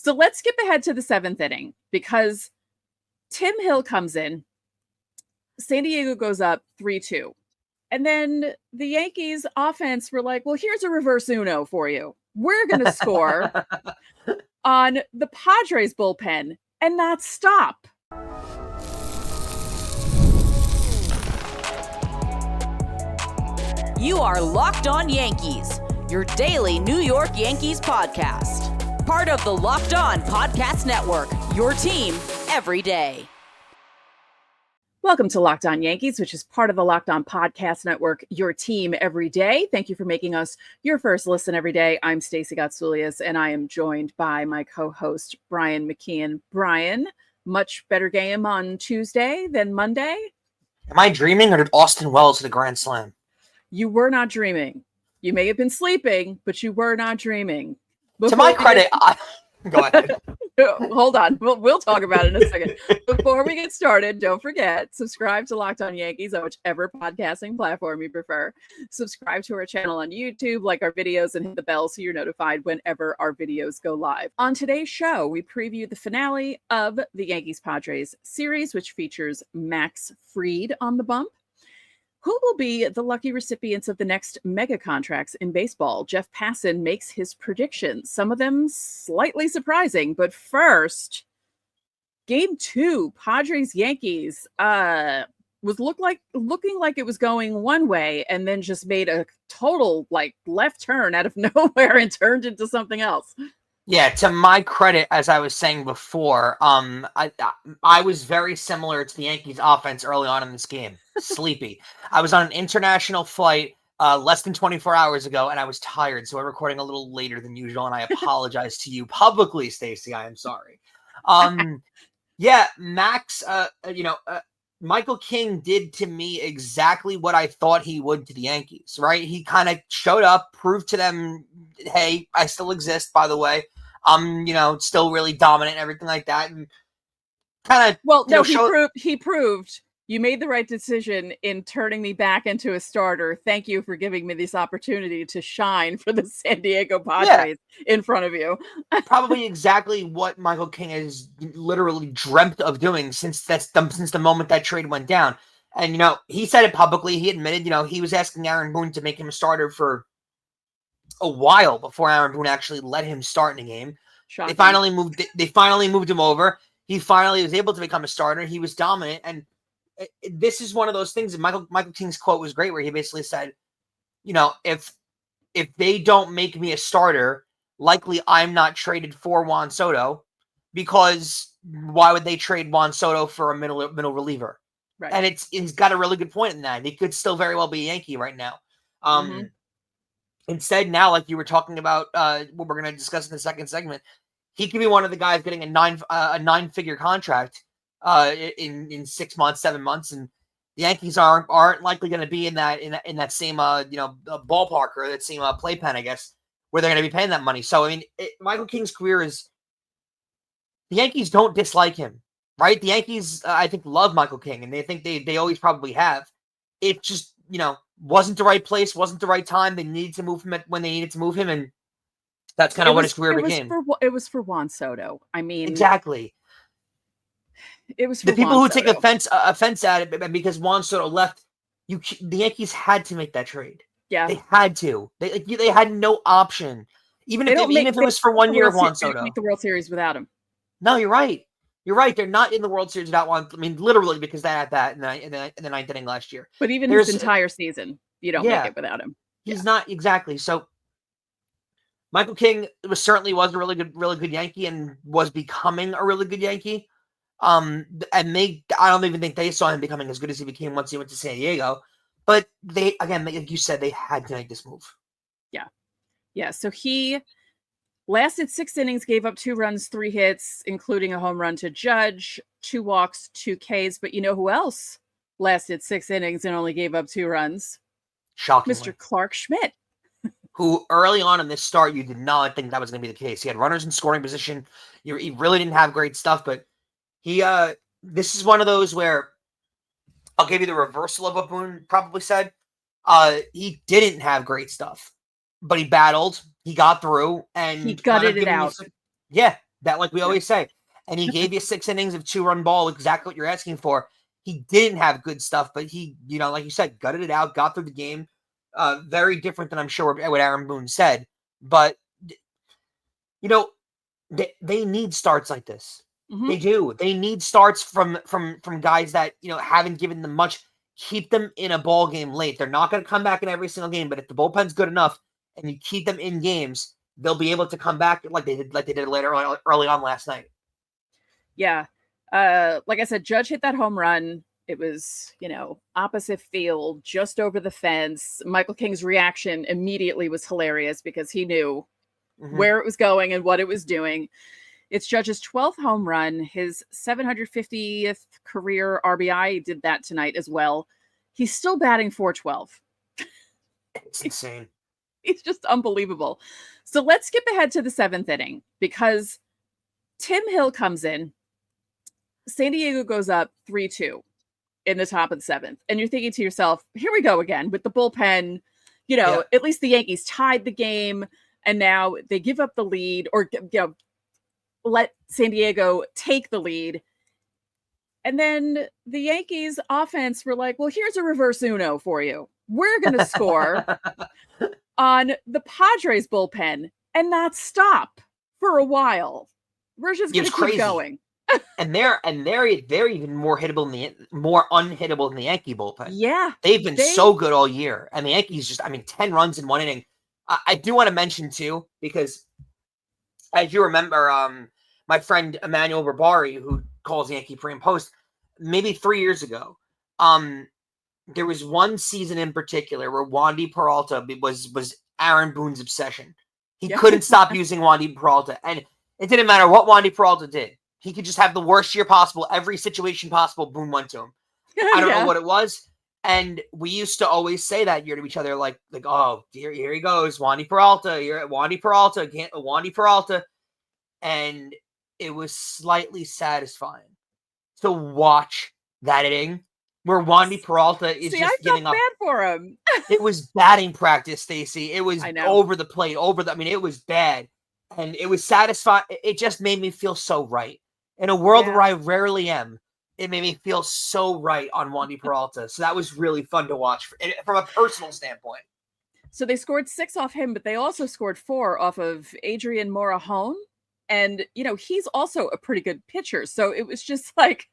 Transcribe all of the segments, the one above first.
So let's skip ahead to the 7th inning because Tim Hill comes in. San Diego goes up 3-2. And then the Yankees offense were like, well, here's a reverse Uno for you. We're going to score on the Padres bullpen and not stop. You are Locked On Yankees, your daily New York Yankees podcast. Part of the Locked On Podcast Network, your team every day. Welcome to Locked On Yankees, which is part of the Locked On Podcast Network, your team every day. Thank you for making us your first listen every day. I'm Stacey Gotsoulias, and I am joined by my co-host, Brian McKeon. Brian, much better game on Tuesday than Monday? Am I dreaming, or did Austin Wells hit a grand slam? You were not dreaming. You may have been sleeping, but you were not dreaming. To my credit, go ahead. Hold on. We'll talk about it in a second. Before we get started, don't forget, subscribe to Locked On Yankees on whichever podcasting platform you prefer. Subscribe to our channel on YouTube, like our videos, and hit the bell so you're notified whenever our videos go live. On today's show, we preview the finale of the Yankees-Padres series, which features Max Fried on the bump. Who will be the lucky recipients of the next mega contracts in baseball? Jeff Passan makes his predictions, some of them slightly surprising. But first, Game 2, Padres-Yankees, was looking like it was going one way and then just made a total left turn out of nowhere and turned into something else. Yeah, to my credit, as I was saying before, I was very similar to the Yankees offense early on in this game. Sleepy. I was on an international flight less than 24 hours ago, and I was tired, so we're recording a little later than usual, and I apologize to you publicly, Stacey. I am sorry. Yeah, Max, Michael King did to me exactly what I thought he would to the Yankees, right? He kind of showed up, proved to them, hey, I still exist, by the way. I'm, still really dominant and everything like that. And kind of, he proved you made the right decision in turning me back into a starter. Thank you for giving me this opportunity to shine for the San Diego Padres in front of you. Probably exactly what Michael King has literally dreamt of doing since the moment that trade went down. And, he said it publicly. He admitted, he was asking Aaron Boone to make him a starter for a while before Aaron Boone actually let him start in a game. Shocking. They finally moved him over. He finally was able to become a starter. He was dominant. And this is one of those things. Michael King's quote was great, where he basically said, if they don't make me a starter, likely I'm not traded for Juan Soto, because why would they trade Juan Soto for a middle reliever? Right. And he's got a really good point in that. He could still very well be a Yankee right now. Instead, now, like you were talking about, what we're going to discuss in the second segment, he could be one of the guys getting a nine-figure contract in 6 months, 7 months, and the Yankees aren't likely going to be in that same ballpark or that same playpen, I guess, where they're going to be paying that money. So I mean, Michael King's career is, the Yankees don't dislike him, right? The Yankees, I think, love Michael King, and they think they always probably have. It just wasn't the right place, wasn't the right time. They needed to move him when they needed to move him, and that's kind of what his career became. It was for Juan Soto. I mean, exactly. It was for the people Juan who Soto. take offense at it because Juan Soto left. The Yankees had to make that trade. Yeah, they had to. They had no option. Even if it was for 1 year of Juan Soto. They don't make the World Series without him. No, you're right. You're right. They're not in the World Series without Juan. I mean, literally, because they had that in the ninth inning last year. But even his entire season, you don't make it without him. He's not exactly. So Michael King certainly was a really good Yankee and was becoming a really good Yankee. And I don't even think they saw him becoming as good as he became once he went to San Diego. But like you said, they had to make this move. Yeah. So he lasted 6 innings, gave up 2 runs, 3 hits, including a home run to Judge, 2 walks, 2 Ks. But you know who else lasted 6 innings and only gave up 2 runs? Shockingly. Mr. Clark Schmidt. Who early on in this start, you did not think that was going to be the case. He had runners in scoring position. He really didn't have great stuff, but this is one of those where I'll give you the reversal of what Boone probably said. He didn't have great stuff, but he battled. He got through, and he gutted it out. That, like we always say, and he gave you 6 innings of 2-run ball, exactly what you're asking for. He didn't have good stuff, but he, like you said, gutted it out, got through the game. Very different than I'm sure what Aaron Boone said, but they need starts like this. Mm-hmm. They do. They need starts from guys that haven't given them much. Keep them in a ball game late. They're not going to come back in every single game, but if the bullpen's good enough and you keep them in games, they'll be able to come back like they did later early on last night. Yeah. Like I said, Judge hit that home run. It was, opposite field, just over the fence. Michael King's reaction immediately was hilarious because he knew where it was going and what it was doing. It's Judge's 12th home run, his 750th career RBI. He did that tonight as well. He's still batting .412. It's insane. He's just unbelievable. So let's skip ahead to the 7th inning because Tim Hill comes in. San Diego goes up 3-2 in the top of the 7th. And you're thinking to yourself, here we go again with the bullpen. At least the Yankees tied the game and now they give up the lead or let San Diego take the lead. And then the Yankees offense were like, well, here's a reverse Uno for you. We're going to score on the Padres bullpen and not stop for a while. We're just going to keep going. and they're even more unhittable than the Yankee bullpen. Yeah. They've been so good all year. And the Yankees 10 runs in 1 inning. I do want to mention too, because as you remember, my friend Emmanuel Ribari, who calls Yankee pre and post, maybe 3 years ago, there was one season in particular where Wandy Peralta was Aaron Boone's obsession. He couldn't stop using Wandy Peralta, and it didn't matter what Wandy Peralta did. He could just have the worst year possible. Every situation possible, Boone went to him. I don't know what it was. And we used to always say that year to each other, like, oh, here he goes, Wandy Peralta. You're at Wandy Peralta, Wandy Peralta. And it was slightly satisfying to watch that inning where Wandy Peralta is just giving up. I felt bad for him. It was batting practice, Stacey. It was over the plate, it was bad. And it was satisfying. It just made me feel so right. In a world where I rarely am, it made me feel so right on Wandy Peralta. So that was really fun to watch from a personal standpoint. So they scored 6 off him, but they also scored 4 off of Adrian Morejon. And, he's also a pretty good pitcher. So it was just like,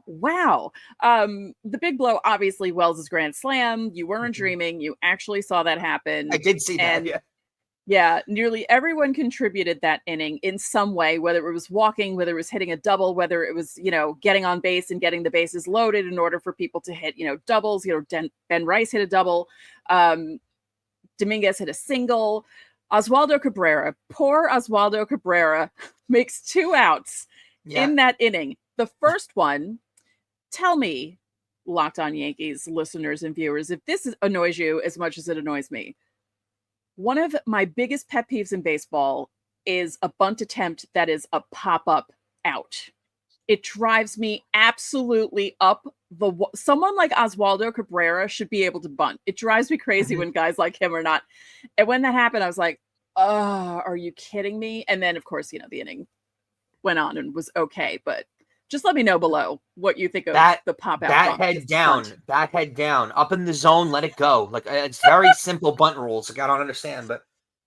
wow. The big blow, obviously, Wells' grand slam. You weren't dreaming. You actually saw that happen. I did see that, yeah. Yeah, nearly everyone contributed that inning in some way, whether it was walking, whether it was hitting a double, whether it was, getting on base and getting the bases loaded in order for people to hit, doubles. Ben Rice hit a double. Dominguez hit a single. Oswaldo Cabrera, poor Oswaldo Cabrera, makes 2 outs in that inning. The first one, tell me, Locked On Yankees listeners and viewers, if this annoys you as much as it annoys me. One of my biggest pet peeves in baseball is a bunt attempt that is a pop-up out. It drives me absolutely up the wall. Someone like Oswaldo Cabrera should be able to bunt. It drives me crazy when guys like him are not. And when that happened, I was like, oh, are you kidding me? And then, of course, the inning went on and was okay. But just let me know below what you think of the pop-out. Bat head down, up in the zone, let it go. Like, it's very simple bunt rules. Like, I don't understand, but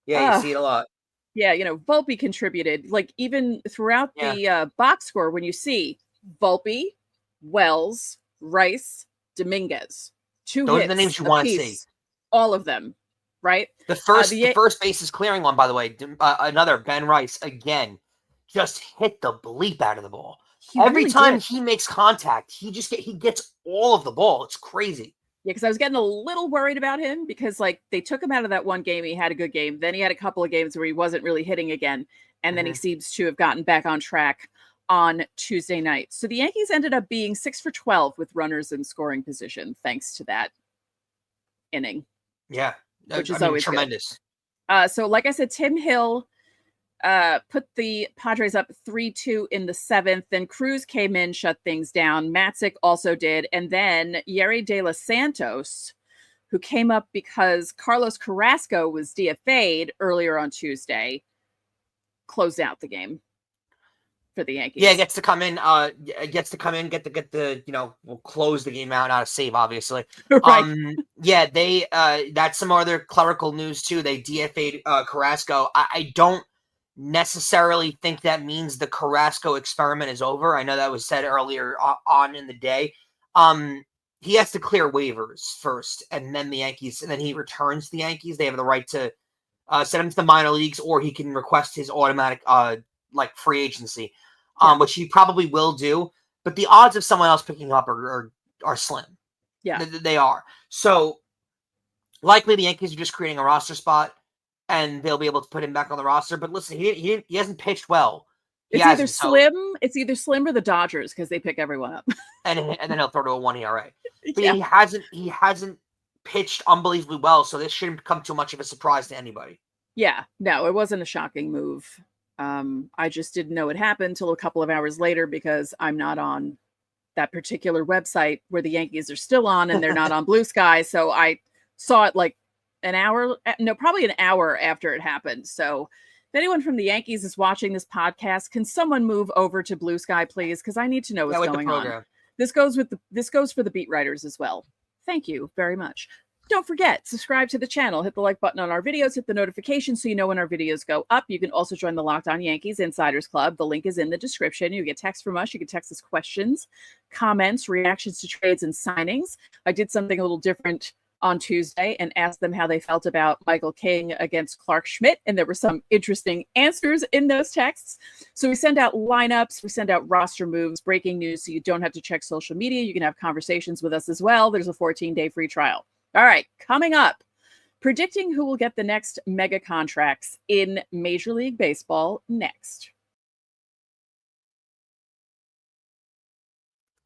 you see it a lot. Yeah, Volpe contributed. Like, even throughout the box score, when you see Volpe, Wells, Rice, Dominguez, 2 those hits, are the names you want to see. All of them, right? The first base is clearing one, by the way. Another Ben Rice again, just hit the bleep out of the ball. Every time he makes contact, he gets all of the ball. It's crazy. Yeah, because I was getting a little worried about him because, they took him out of that one game. He had a good game. Then he had a couple of games where he wasn't really hitting again. And then he seems to have gotten back on track on Tuesday night. So the Yankees ended up being 6 for 12 with runners in scoring position, thanks to that inning. Yeah, which is always tremendous. Good. So like I said, Tim Hill put the Padres up 3-2 in the 7th. Then Cruz came in, shut things down. Matzik also did. And then Yerry De Los Santos, who came up because Carlos Carrasco was DFA'd earlier on Tuesday, closed out the game. for the Yankees. Yeah, gets to come in. Get the we'll close the game out, not a save, obviously. Right. Yeah, they that's some other clerical news too. They DFA'd Carrasco. I don't necessarily think that means the Carrasco experiment is over. I know that was said earlier on in the day. He has to clear waivers first, and then the Yankees, and then he returns to the Yankees. They have the right to send him to the minor leagues, or he can request his automatic free agency. Which he probably will do, but the odds of someone else picking up are slim. Yeah, They are. So likely the Yankees are just creating a roster spot, and they'll be able to put him back on the roster. But listen, he hasn't pitched well. It's either Slim or the Dodgers because they pick everyone up, and then he'll throw to a 1 ERA. But yeah. he hasn't pitched unbelievably well, so this shouldn't come too much of a surprise to anybody. Yeah, no, it wasn't a shocking move. I just didn't know it happened until a couple of hours later because I'm not on that particular website where the Yankees are still on, and they're not on Blue Sky. So I saw it like probably an hour after it happened. So if anyone from the Yankees is watching this podcast, can someone move over to Blue Sky, please? Because I need to know what's going on. This goes for the beat writers as well. Thank you very much. Don't forget, subscribe to the channel, hit the like button on our videos, hit the notification so you know when our videos go up. You can also join the Locked On Yankees Insiders Club. The link is in the description. You get text from us. You can text us questions, comments, reactions to trades and signings. I did something a little different on Tuesday and asked them how they felt about Michael King against Clark Schmidt, and there were some interesting answers in those texts. So we send out lineups, we send out roster moves, breaking news, so you don't have to check social media. You can have conversations with us as well. There's a 14-day free trial. All right, coming up, predicting who will get the next mega contracts in Major League Baseball next.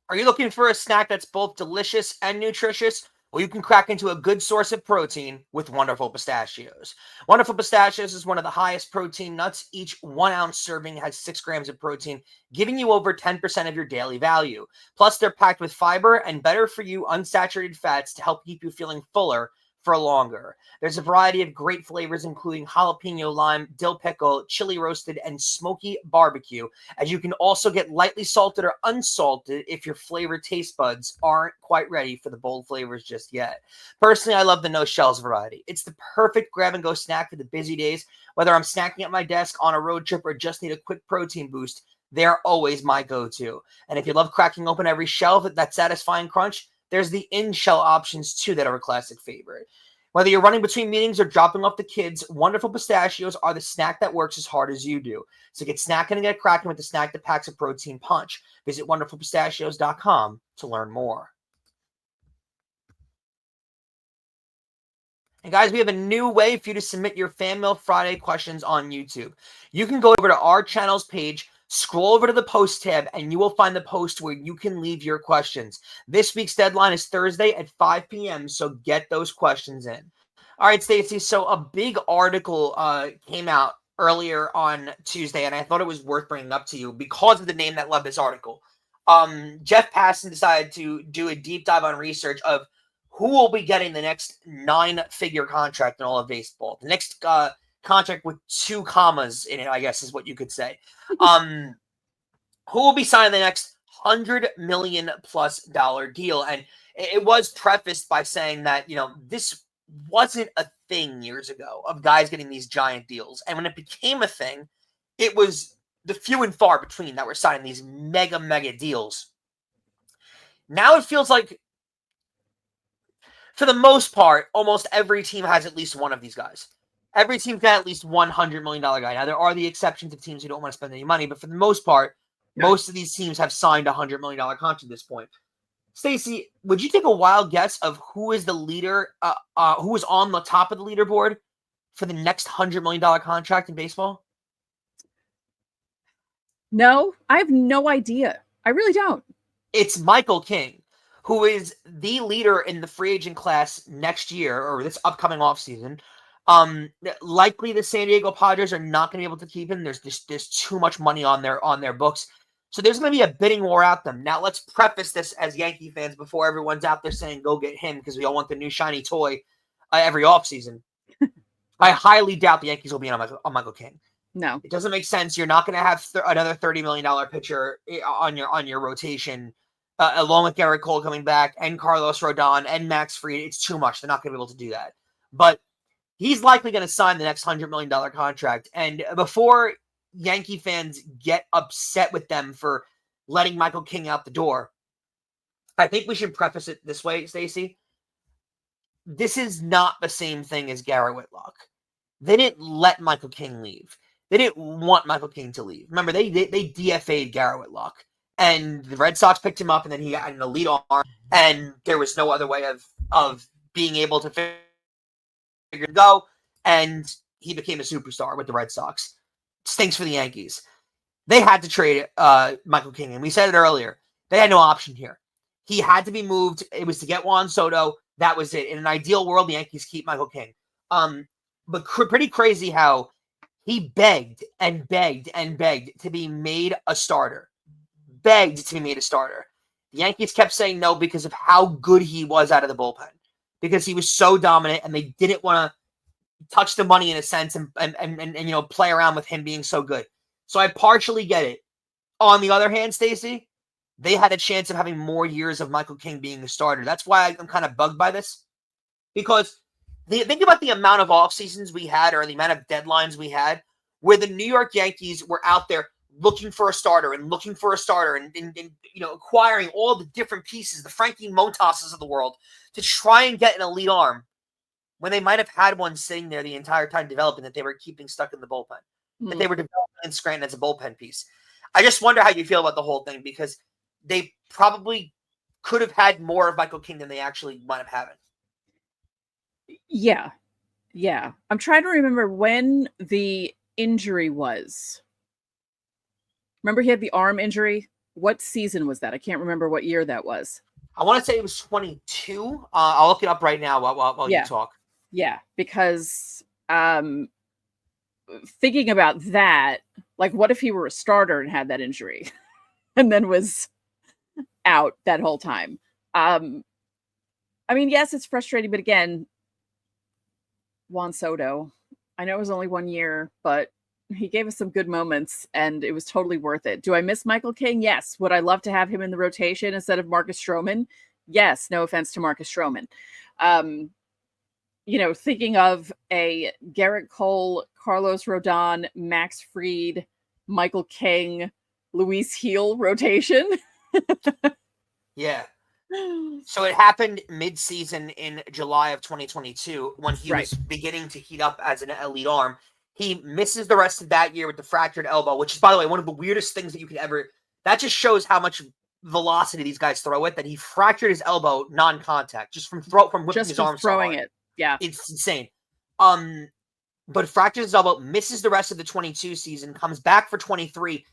Are you looking for a snack that's both delicious and nutritious? Well, you can crack into a good source of protein with Wonderful Pistachios. Wonderful Pistachios is one of the highest protein nuts. Each 1 ounce serving has 6 grams of protein, giving you over 10% of your daily value. Plus, they're packed with fiber and better for you unsaturated fats to help keep you feeling fuller for longer. There's a variety of great flavors, including jalapeno lime, dill pickle, chili roasted, and smoky barbecue. As you can also get lightly salted or unsalted if your flavor taste buds aren't quite ready for the bold flavors just yet. Personally, I love the no shells variety. It's the perfect grab and go snack for the busy days. Whether I'm snacking at my desk, on a road trip, or just need a quick protein boost, they're always my go-to. And if you love cracking open every shell with that satisfying crunch, there's the in-shell options too that are a classic favorite. Whether you're running between meetings or dropping off the kids, Wonderful Pistachios are the snack that works as hard as you do. So get snacking and get cracking with the snack that packs a protein punch. Visit wonderfulpistachios.com to learn more. And guys, we have a new way for you to submit your Fan Mail Friday questions on YouTube. You can go over to our channel's page, scroll over to the post tab, and you will find the post where you can leave your questions. This week's deadline is Thursday at 5 p.m., so get those questions in. All right, Stacey, so a big article came out earlier on Tuesday, and I thought it was worth bringing up to you because of the name that led this article. Jeff Passan decided to do a deep dive on research of who will be getting the next 9-figure contract in all of baseball. The next contract with 2 commas in it, I guess is what you could say. Who will be signing the next $100 million+ deal? And it was prefaced by saying that, this wasn't a thing years ago of guys getting these giant deals. And when it became a thing, it was the few and far between that were signing these mega deals. Now it feels like, for the most part, almost every team has at least one of these guys. Every team's got at least $100 million guy. Now, there are the exceptions of teams who don't want to spend any money, but for the most part, most of these teams have signed a $100 million contract at this point. Stacey, would you take a wild guess of who is the leader, who is on the top of the leaderboard for the next $100 million contract in baseball? No, I have no idea. I really don't. It's Michael King, who is the leader in the free agent class next year, or this upcoming offseason. Likely the San Diego Padres are not going to be able to keep him. There's too much money on their books. So there's going to be a bidding war out them. Now, let's preface this as Yankee fans before everyone's out there saying, go get him, because we all want the new shiny toy every offseason. I highly doubt the Yankees will be on Michael King. No. It doesn't make sense. You're not going to have another $30 million pitcher on your rotation, along with Garrett Cole coming back and Carlos Rodon and Max Fried. It's too much. They're not going to be able to do that. But he's likely going to sign the next $100 million contract. And before Yankee fans get upset with them for letting Michael King out the door, I think we should preface it this way, Stacey. This is not the same thing as Garrett Whitlock. They didn't let Michael King leave. They didn't want Michael King to leave. Remember, they DFA'd Garrett Whitlock. And the Red Sox picked him up, and then he got an elite arm, and there was no other way of being able to figure it go, and he became a superstar with the Red Sox. Stinks for the Yankees. They had to trade Michael King, and we said it earlier. They had no option here. He had to be moved. It was to get Juan Soto. That was it. In an ideal world, the Yankees keep Michael King. But pretty crazy how he begged and begged and begged to be made a starter. Begged to be made a starter. The Yankees kept saying no because of how good he was out of the bullpen. Because he was so dominant, and they didn't want to touch the money in a sense and play around with him being so good. So I partially get it. On the other hand, Stacey, they had a chance of having more years of Michael King being a starter. That's why I'm kind of bugged by this. Because think about the amount of off seasons we had, or the amount of deadlines we had, where the New York Yankees were out there looking for a starter and acquiring all the different pieces, the Frankie Montoses of the world, to try and get an elite arm when they might have had one sitting there the entire time developing that they were keeping stuck in the bullpen, that they were developing in Scranton as a bullpen piece. I just wonder how you feel about the whole thing, because they probably could have had more of Michael King than they actually might have had. Yeah. Yeah. I'm trying to remember when the injury was. Remember he had the arm injury? What season was that? I can't remember what year that was. I want to say it was 22. I'll look it up right now while you talk. Yeah, because thinking about that, like, what if he were a starter and had that injury and then was out that whole time? I mean, yes, it's frustrating, but again, Juan Soto, I know it was only 1 year, but he gave us some good moments, and it was totally worth it. Do I miss Michael King? Yes. Would I love to have him in the rotation instead of Marcus Stroman? Yes. No offense to Marcus Stroman. Thinking of a Garrett Cole, Carlos Rodon, Max Fried, Michael King, Luis Heel rotation. Yeah. So it happened mid-season in July of 2022 when he was beginning to heat up as an elite arm. He misses the rest of that year with the fractured elbow, which is, by the way, one of the weirdest things that you could ever... That just shows how much velocity these guys throw it, that he fractured his elbow non-contact, just from whipping his arm throwing so hard. It. Yeah. It's insane. But fractured his elbow, misses the rest of the 22 season, comes back for 23,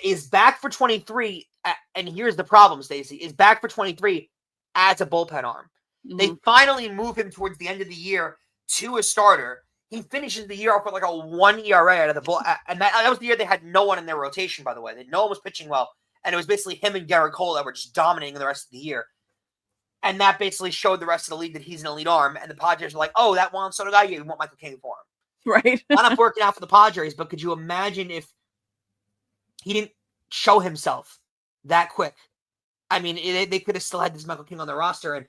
is back for 23, and here's the problem, Stacey, is back for 23 as a bullpen arm. Mm-hmm. They finally move him towards the end of the year to a starter. He finishes the year off with like a 1 ERA out of the bull, and that was the year they had no one in their rotation, by the way. No one was pitching well, and it was basically him and Garrett Cole that were just dominating the rest of the year. And that basically showed the rest of the league that he's an elite arm, and the Padres were like, oh, that Juan Soto guy, you want Michael King for him. Right. Not up working out for the Padres, but could you imagine if he didn't show himself that quick? I mean, they could have still had this Michael King on their roster, and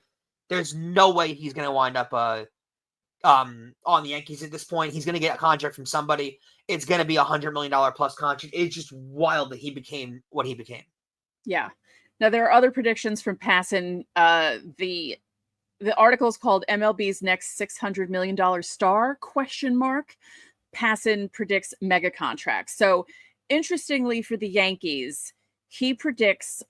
there's no way he's going to wind up on the Yankees at this point. He's going to get a contract from somebody. It's going to be $100 million plus contract. It's just wild that he became what he became. Yeah. Now, there are other predictions from Passan. The article is called MLB's Next $600 Million Star, ? Passan predicts mega contracts. So, interestingly for the Yankees, he predicts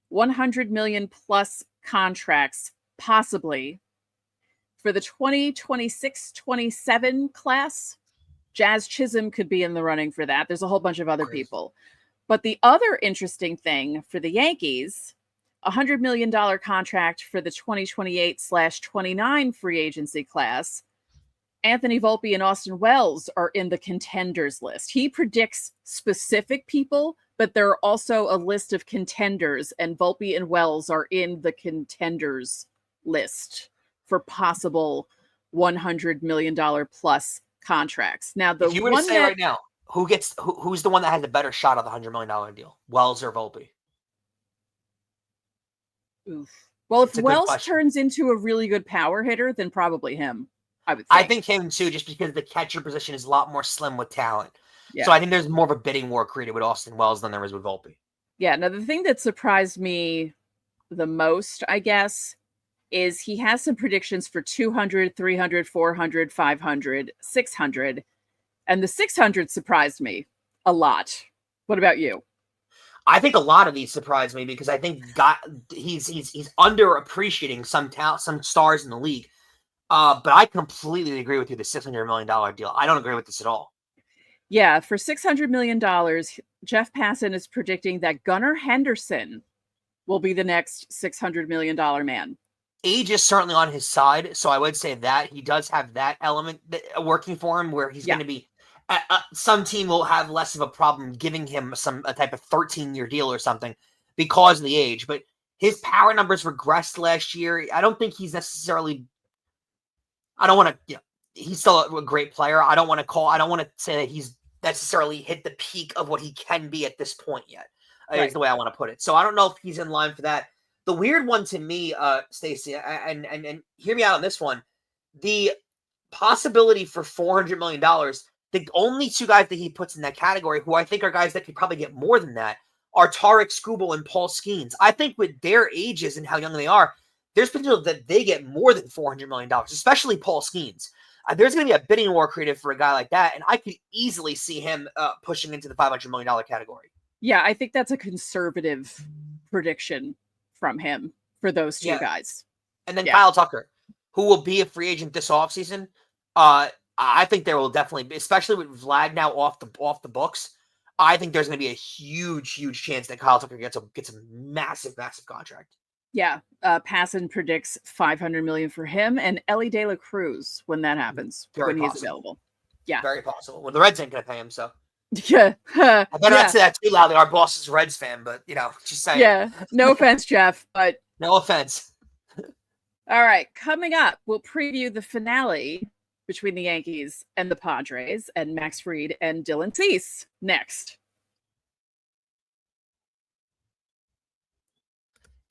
100 million plus contracts, possibly, for the 2026-27 class. Jazz Chisholm could be in the running for that. There's a whole bunch of other people. But the other interesting thing for the Yankees, $100 million contract for the 2028/29 free agency class. Anthony Volpe and Austin Wells are in the contenders list. He predicts specific people, but there are also a list of contenders, and Volpe and Wells are in the contenders list for possible $100 million plus contracts. Now, if you were to say right now, who's the one that has a better shot of the $100 million deal? Wells or Volpe? Oof. Well, if It's a good Wells question. turns into a really good power hitter, then probably him. I would think. I think him too, just because the catcher position is a lot more slim with talent. Yeah. So I think there's more of a bidding war created with Austin Wells than there was with Volpe. Yeah. Now, the thing that surprised me the most, I guess, is he has some predictions for 200, 300, 400, 500, 600. And the 600 surprised me a lot. What about you? I think a lot of these surprised me because I think he's underappreciating some stars in the league. But I completely agree with you. The $600 million deal. I don't agree with this at all. Yeah, for $600 million, Jeff Passan is predicting that Gunnar Henderson will be the next $600 million man. Age is certainly on his side, so I would say that he does have that element working for him, where he's going to be. Some team will have less of a problem giving him a type of 13-year deal or something because of the age. But his power numbers regressed last year. I don't think he's necessarily. I don't want to. He's still a great player. I don't want to say that he's necessarily hit the peak of what he can be at this point yet. Right. Is the way I want to put it. So I don't know if he's in line for that. The weird one to me, Stacey, and hear me out on this one. The possibility for $400 million. The only two guys that he puts in that category, who I think are guys that could probably get more than that, are Tarek Skubal and Paul Skeens. I think with their ages and how young they are, there's potential that they get more than $400 million, especially Paul Skeens. There's going to be a bidding war created for a guy like that, and I could easily see him pushing into the $500 million category. Yeah, I think that's a conservative prediction from him for those two guys. And then Kyle Tucker, who will be a free agent this offseason. I think there will definitely be, especially with Vlad now off the books. I think there's going to be a huge chance that Kyle Tucker gets a massive contract. Yeah, Passan predicts $500 million for him and Ellie De La Cruz when that happens, when he's available. Yeah, very possible. Well, the Reds ain't going to pay him, so. Yeah, I better not say that too loudly. Our boss is a Reds fan, but just saying. Yeah, no offense, Jeff, but no offense. All right, coming up, we'll preview the finale between the Yankees and the Padres, and Max Fried and Dylan Cease next.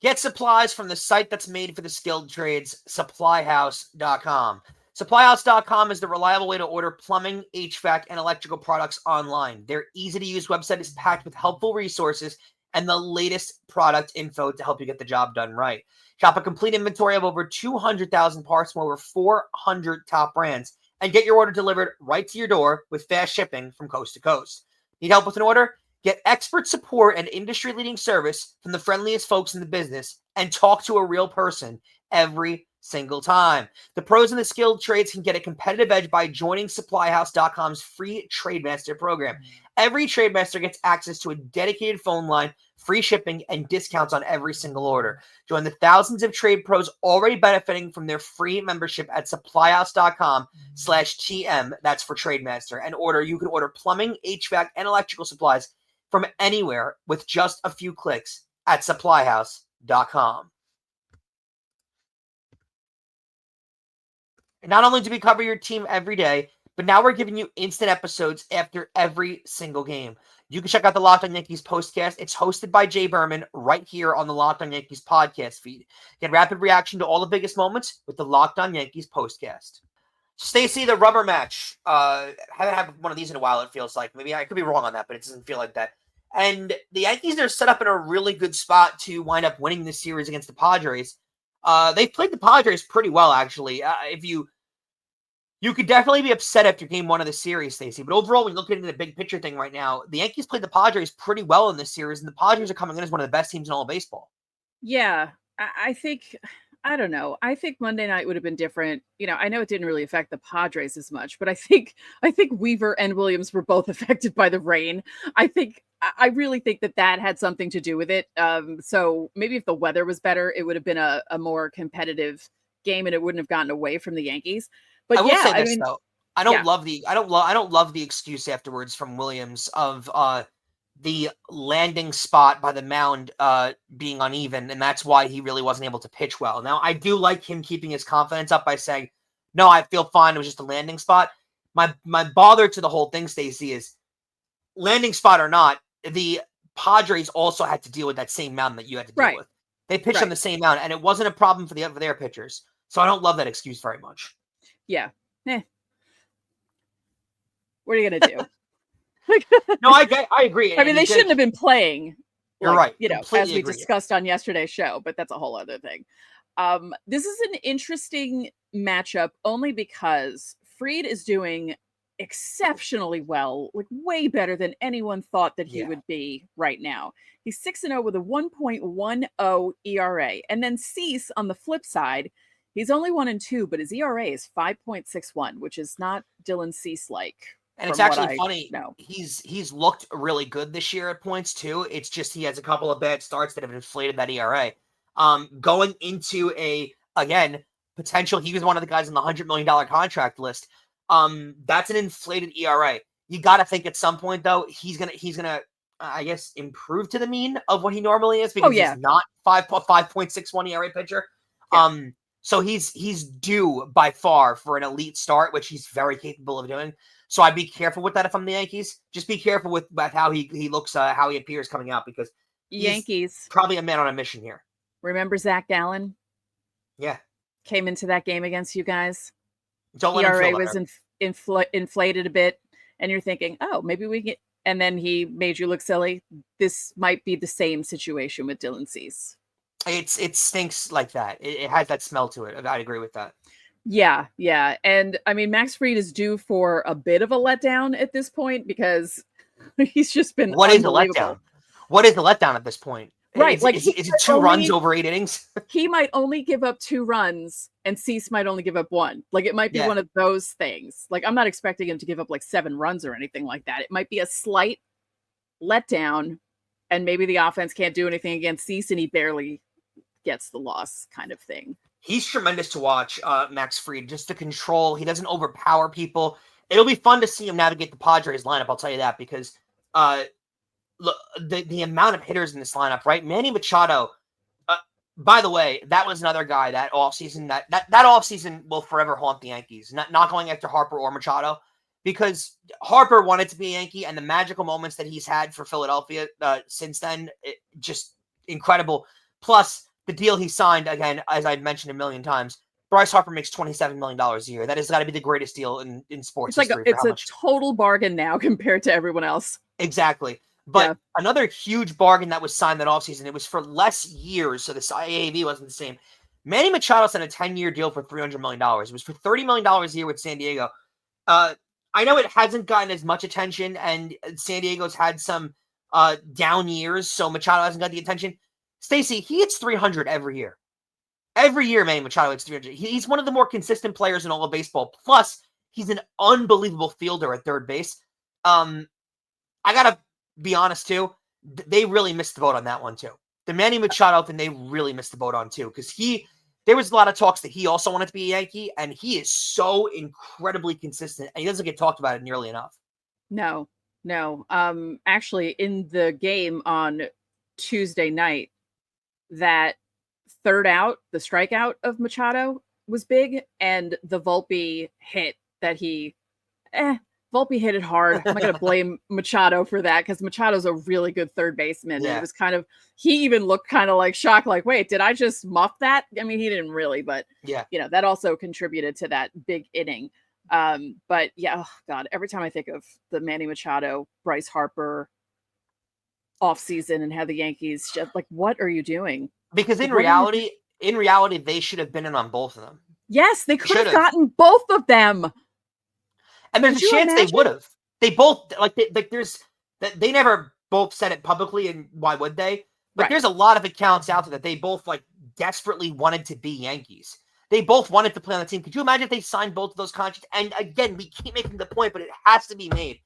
Get supplies from the site that's made for the skilled trades, SupplyHouse.com. SupplyHouse.com is the reliable way to order plumbing, HVAC, and electrical products online. Their easy-to-use website is packed with helpful resources and the latest product info to help you get the job done right. Shop a complete inventory of over 200,000 parts from over 400 top brands and get your order delivered right to your door with fast shipping from coast to coast. Need help with an order? Get expert support and industry-leading service from the friendliest folks in the business and talk to a real person every single time. The pros in the skilled trades can get a competitive edge by joining SupplyHouse.com's free Trademaster program. Every Trademaster gets access to a dedicated phone line, free shipping, and discounts on every single order. Join the thousands of trade pros already benefiting from their free membership at SupplyHouse.com/TM. That's for Trademaster. And you can order plumbing, HVAC, and electrical supplies from anywhere with just a few clicks at SupplyHouse.com. And not only do we cover your team every day, but now we're giving you instant episodes after every single game. You can check out the Locked On Yankees postcast. It's hosted by Jay Berman right here on the Locked On Yankees podcast feed. Get rapid reaction to all the biggest moments with the Locked On Yankees postcast. Stacey, the rubber match. Haven't had one of these in a while, it feels like. Maybe I could be wrong on that, but it doesn't feel like that. And the Yankees are set up in a really good spot to wind up winning this series against the Padres. They've played the Padres pretty well, actually. You could definitely be upset after game one of the series, Stacey. But overall, when you look into the big picture thing right now, the Yankees played the Padres pretty well in this series, and the Padres are coming in as one of the best teams in all of baseball. Yeah, I think, I don't know. I think Monday night would have been different. I know it didn't really affect the Padres as much, but I think Weaver and Williams were both affected by the rain. I really think that had something to do with it. So maybe if the weather was better, it would have been a more competitive game, and it wouldn't have gotten away from the Yankees. But I will say this, though. I don't love the excuse afterwards from Williams of the landing spot by the mound being uneven, and that's why he really wasn't able to pitch well. Now, I do like him keeping his confidence up by saying, "No, I feel fine. It was just a landing spot." My bother to the whole thing, Stacey, is landing spot or not, the Padres also had to deal with that same mound that you had to deal with. They pitched on the same mound, and it wasn't a problem for their pitchers. So I don't love that excuse very much. Yeah. What are you gonna do? No, I agree. I mean, they shouldn't have been playing. You're right. You know, as we discussed on yesterday's show, but that's a whole other thing. This is an interesting matchup only because Fried is doing exceptionally well, like way better than anyone thought that he would be right now. He's 6-0 with a 1.10 ERA. And then Cease on the flip side, he's only 1-2, but his ERA is 5.61, which is not Dylan Cease like. And it's actually funny. He's looked really good this year at points too. It's just he has a couple of bad starts that have inflated that ERA. Going into again potential, he was one of the guys on the $100 million contract list. That's an inflated ERA. You got to think at some point though he's gonna I guess improve to the mean of what he normally is because he's not 5.61 ERA pitcher. Yeah. So he's due by far for an elite start, which he's very capable of doing. So I'd be careful with that if I'm the Yankees. Just be careful with how he looks, how he appears coming out because Yankees probably a man on a mission here. Remember Zach Gallen? Yeah, came into that game against you guys. Don't let ERA was inflated a bit, and you're thinking, oh, maybe we get. And then he made you look silly. This might be the same situation with Dylan Cease. It stinks like that. It has that smell to it. I'd agree with that. Yeah. And I mean, Max Fried is due for a bit of a letdown at this point because he's just been What is a letdown? What is the letdown at this point? Right. Is it 2 runs over 8 innings? He might only give up 2 runs and Cease might only give up 1. Like it might be one of those things. Like I'm not expecting him to give up like 7 runs or anything like that. It might be a slight letdown and maybe the offense can't do anything against Cease and he barely gets the loss kind of thing. He's tremendous to watch, Max Fried. Just the control. He doesn't overpower people. It'll be fun to see him navigate the Padres lineup, I'll tell you that, because look, the amount of hitters in this lineup, right? Manny Machado, by the way, that was another guy that offseason, that offseason will forever haunt the Yankees. Not going after Harper or Machado, because Harper wanted to be a Yankee, and the magical moments that he's had for Philadelphia since then, just incredible. Plus, the deal he signed, again, as I've mentioned a million times, Bryce Harper makes $27 million a year. That has got to be the greatest deal in sports history. It's a total bargain now compared to everyone else. Exactly. But another huge bargain that was signed that offseason, it was for less years, so the AAV wasn't the same. Manny Machado signed a 10-year deal for $300 million. It was for $30 million a year with San Diego. I know it hasn't gotten as much attention, and San Diego's had some down years, so Machado hasn't got the attention. Stacey, he hits 300 every year. Every year, Manny Machado hits 300. He's one of the more consistent players in all of baseball. Plus, he's an unbelievable fielder at third base. I got to be honest, too. They really missed the boat on that one, too. The Manny Machado thing, they really missed the boat on, too. Because there was a lot of talks that he also wanted to be a Yankee, and he is so incredibly consistent, and he doesn't get talked about it nearly enough. No. Actually, in the game on Tuesday night, that third out, the strikeout of Machado was big, and the Volpe hit that Volpe hit it hard. I'm not going to blame Machado for that because Machado's a really good third baseman. Yeah. And it was he even looked kind of like shocked, like, wait, did I just muff that? I mean, he didn't really, but that also contributed to that big inning. But yeah, oh God, every time I think of the Manny Machado, Bryce Harper offseason and how the Yankees just like, what are you doing? Because in reality, they should have been in on both of them. Yes, they could have gotten both of them. And there's a chance they would have. They both they never both said it publicly, and why would they? But there's a lot of accounts out there that they both desperately wanted to be Yankees. They both wanted to play on the team. Could you imagine if they signed both of those contracts? And again, we keep making the point, but it has to be made.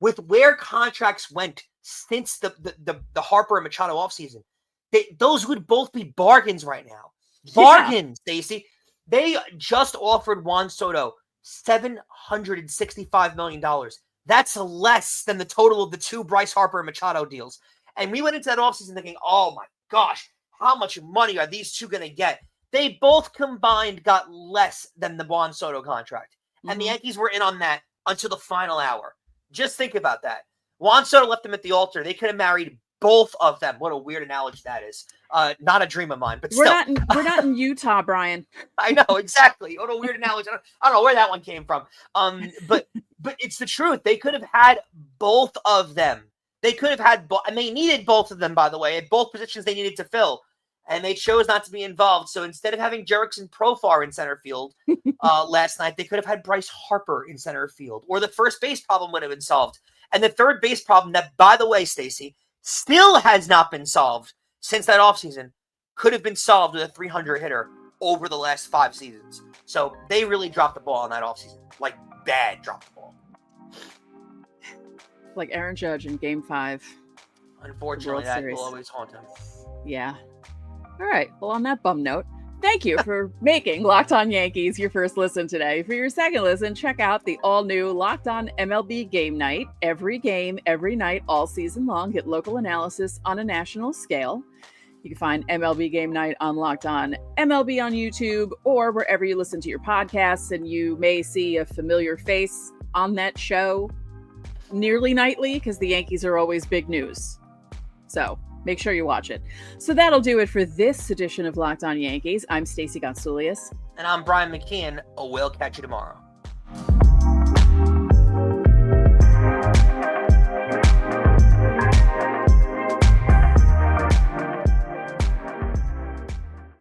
With where contracts went since the Harper and Machado offseason, those would both be bargains right now. Bargains, Stacey. They just offered Juan Soto $765 million. That's less than the total of the 2 Bryce Harper and Machado deals. And we went into that offseason thinking, oh my gosh, how much money are these 2 going to get? They both combined got less than the Juan Soto contract. Mm-hmm. And the Yankees were in on that until the final hour. Just think about that. Juan Soto left them at the altar. They could have married both of them. What a weird analogy that is. Not a dream of mine, but we're still. We're not in Utah, Brian. I know, exactly. What a weird analogy. I don't know where that one came from. But it's the truth. They could have had both of them. They could have had and they needed both of them, by the way, at both positions they needed to fill. And they chose not to be involved. So instead of having Jerickson Profar in center field last night, they could have had Bryce Harper in center field, or the first base problem would have been solved. And the third base problem that, by the way, Stacey, still has not been solved since that offseason, could have been solved with a 300 hitter over the last 5 seasons. So they really dropped the ball on that offseason. Like, bad dropped the ball. Like Aaron Judge in Game 5. Unfortunately, that will always haunt him. Yeah. All right. Well, on that bum note, thank you for making Locked On Yankees your first listen today. For your second listen, check out the all-new Locked On MLB Game Night. Every game, every night, all season long. Get local analysis on a national scale. You can find MLB Game Night on Locked On MLB on YouTube or wherever you listen to your podcasts, and you may see a familiar face on that show nearly nightly because the Yankees are always big news. So make sure you watch it. So that'll do it for this edition of Locked On Yankees. I'm Stacey Gotsoulias. And I'm Brian McKeon. We'll catch you tomorrow.